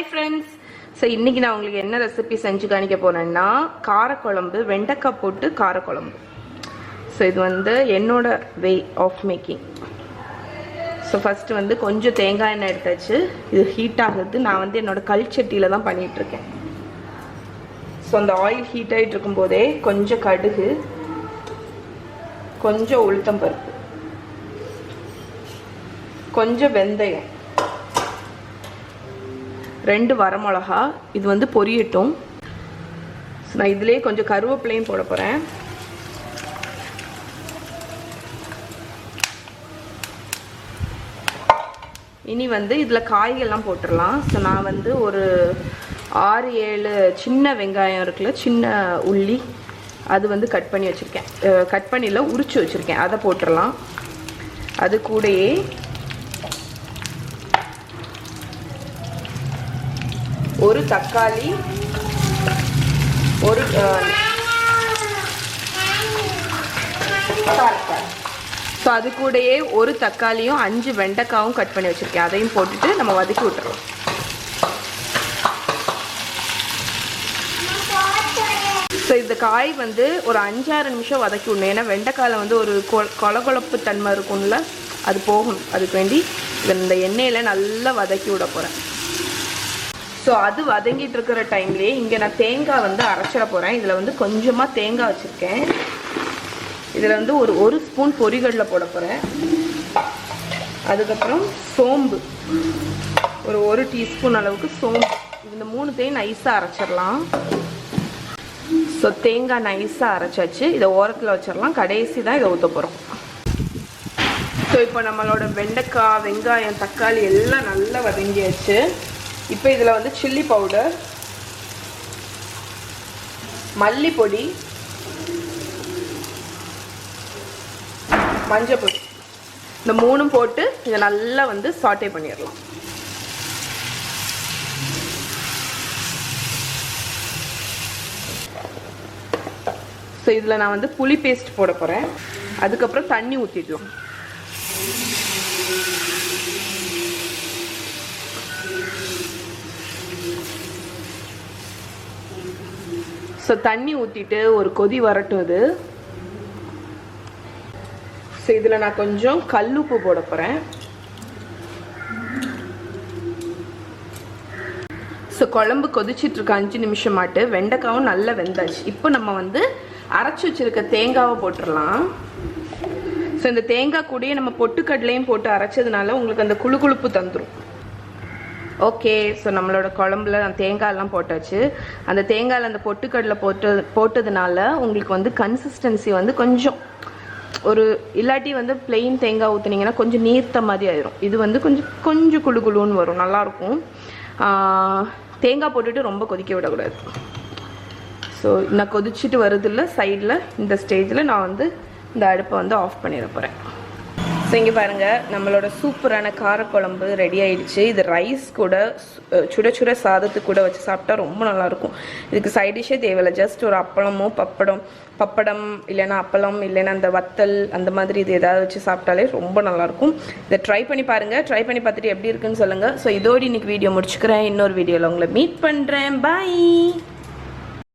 Hi friends. So இன்றைக்கி நான் உங்களுக்கு என்ன ரெசிபி செஞ்சு காணிக்க போனேன்னா காரக்குழம்பு, வெண்டைக்காய் போட்டு காரக்குழம்பு. ஸோ இது வந்து என்னோட way of making. So first வந்து கொஞ்சம் தேங்காய் எண்ணெய் எடுத்தாச்சு. இது ஹீட் ஆகுது. நான் வந்து என்னோடய கல்ச்சட்டியில் தான் பண்ணிகிட்ருக்கேன். ஸோ அந்த ஆயில் ஹீட் ஆகிட்டு இருக்கும்போதே கொஞ்சம் கடுகு, கொஞ்சம் உளுத்தம் பருப்பு, கொஞ்சம் வெந்தயம், 2 வரமிளகா. இது வந்து பொரியட்டும். நான் இதிலே கொஞ்சம் கருவேப்பிலையும் போட போகிறேன். இனி வந்து இதில் காய்கள்லாம் போட்டுடலாம். ஸோ நான் வந்து ஒரு 6-7 சின்ன வெங்காயம் இருக்குல்ல, சின்ன உள்ளி, அது வந்து கட் பண்ணி வச்சுருக்கேன். கட் பண்ணியில் உரிச்சு வச்சுருக்கேன், அதை போட்டுடலாம். அது கூடயே ஒரு தக்காளி, ஒரு ஸோ அது கூடயே ஒரு தக்காளியும் 5 வெண்டைக்காவும் கட் பண்ணி வச்சுருக்கேன். அதையும் போட்டுட்டு நம்ம வதக்கி விட்டுறோம். ஸோ இந்த காய் வந்து ஒரு 5-6 நிமிஷம் வதக்கி விடணும். ஏன்னா வெண்டைக்காயில் வந்து ஒரு கொழகொழப்பு தன்மை இருக்கும்ல, அது போகணும். அதுக்கு வேண்டி இந்த எண்ணெயில் நல்லா வதக்கி விட போகிறேன். ஸோ அது வதங்கிட்டு இருக்கிற டைம்லேயே இங்கே நான் தேங்காய் வந்து அரைச்சிட போகிறேன். இதில் வந்து கொஞ்சமாக தேங்காய் வச்சுருக்கேன். இதில் வந்து ஒரு ஸ்பூன் பொரிகடலை போட போகிறேன். அதுக்கப்புறம் சோம்பு, ஒரு 1 டீஸ்பூன் அளவுக்கு சோம்பு. இந்த 3த்தையும் நைஸாக அரைச்சிடலாம். ஸோ தேங்காய் நைஸாக அரைச்சாச்சு. இதை ஓரத்தில் வச்சிடலாம். கடைசி தான் இதை ஊற்ற போகிறோம். ஸோ இப்போ நம்மளோட வெண்டைக்காய், வெங்காயம், தக்காளி எல்லாம் நல்லா வதங்கியாச்சு. இப்போ இதில் வந்து சில்லி பவுடர், மல்லிப்பொடி, மஞ்சள் பொடி, இந்த 3 போட்டு இதை நல்லா வந்து சாட்டே பண்ணிடலாம். ஸோ இதில் நான் வந்து புளி பேஸ்ட் போட போகிறேன். அதுக்கப்புறம் தண்ணி ஊற்றிடலாம். ஸோ தண்ணி ஊற்றிட்டு ஒரு கொதி வரட்டும் இது. ஸோ இதில் நான் கொஞ்சம் கல்லுப்பு போட போகிறேன். ஸோ குழம்பு கொதிச்சிட்ருக்க 5 நிமிஷம் மாட்டு வெண்டைக்காவும் நல்லா வெந்தாச்சு. இப்போ நம்ம வந்து அரைச்சி வச்சுருக்க தேங்காவை போட்டுடலாம். ஸோ இந்த தேங்காய் கூடயே நம்ம பொட்டுக்கடலையும் போட்டு அரைச்சதுனால உங்களுக்கு அந்த குழுக்குழுப்பு தந்துடும். ஓகே, ஸோ நம்மளோட குழம்புல தேங்காயெல்லாம் போட்டாச்சு. அந்த தேங்காயில் அந்த பொட்டுக்கடலை போட்டதுனால உங்களுக்கு வந்து கன்சிஸ்டன்சி வந்து கொஞ்சம் ஒரு இல்லாட்டி வந்து பிளெயின் தேங்காய் ஊற்றுனீங்கன்னா கொஞ்சம் நீர்த்த மாதிரி ஆயிரும். இது வந்து கொஞ்சம் குழு குழுன்னு வரும், நல்லாயிருக்கும். தேங்காய் போட்டுட்டு ரொம்ப கொதிக்க விடக்கூடாது. ஸோ நான் கொதிச்சுட்டு வருதில்ல சைடில், இந்த ஸ்டேஜில் நான் வந்து இந்த அடுப்பை வந்து ஆஃப் பண்ணிட போகிறேன். ஸோ இங்கே பாருங்கள், நம்மளோட சூப்பரான காரக்குழம்பு ரெடி ஆகிடுச்சு. இது ரைஸ் கூட, சுட சாதத்துக்கு கூட வச்சு சாப்பிட்டா ரொம்ப நல்லாயிருக்கும். இதுக்கு சைட் டிஷ்ஷே தேவையில்லை. ஜஸ்ட் ஒரு அப்பளமோ பப்படம் இல்லைன்னா அப்பளம், இல்லைன்னா அந்த வத்தல், அந்த மாதிரி இது ஏதாவது வச்சு சாப்பிட்டாலே ரொம்ப நல்லாயிருக்கும். இதை ட்ரை பண்ணி பாருங்கள். ட்ரை பண்ணி பார்த்துட்டு எப்படி இருக்குன்னு சொல்லுங்கள். ஸோ இதோடு இன்றைக்கி வீடியோ முடிச்சுக்கிறேன். இன்னொரு வீடியோவில் உங்களை மீட் பண்ணுறேன். பாய்.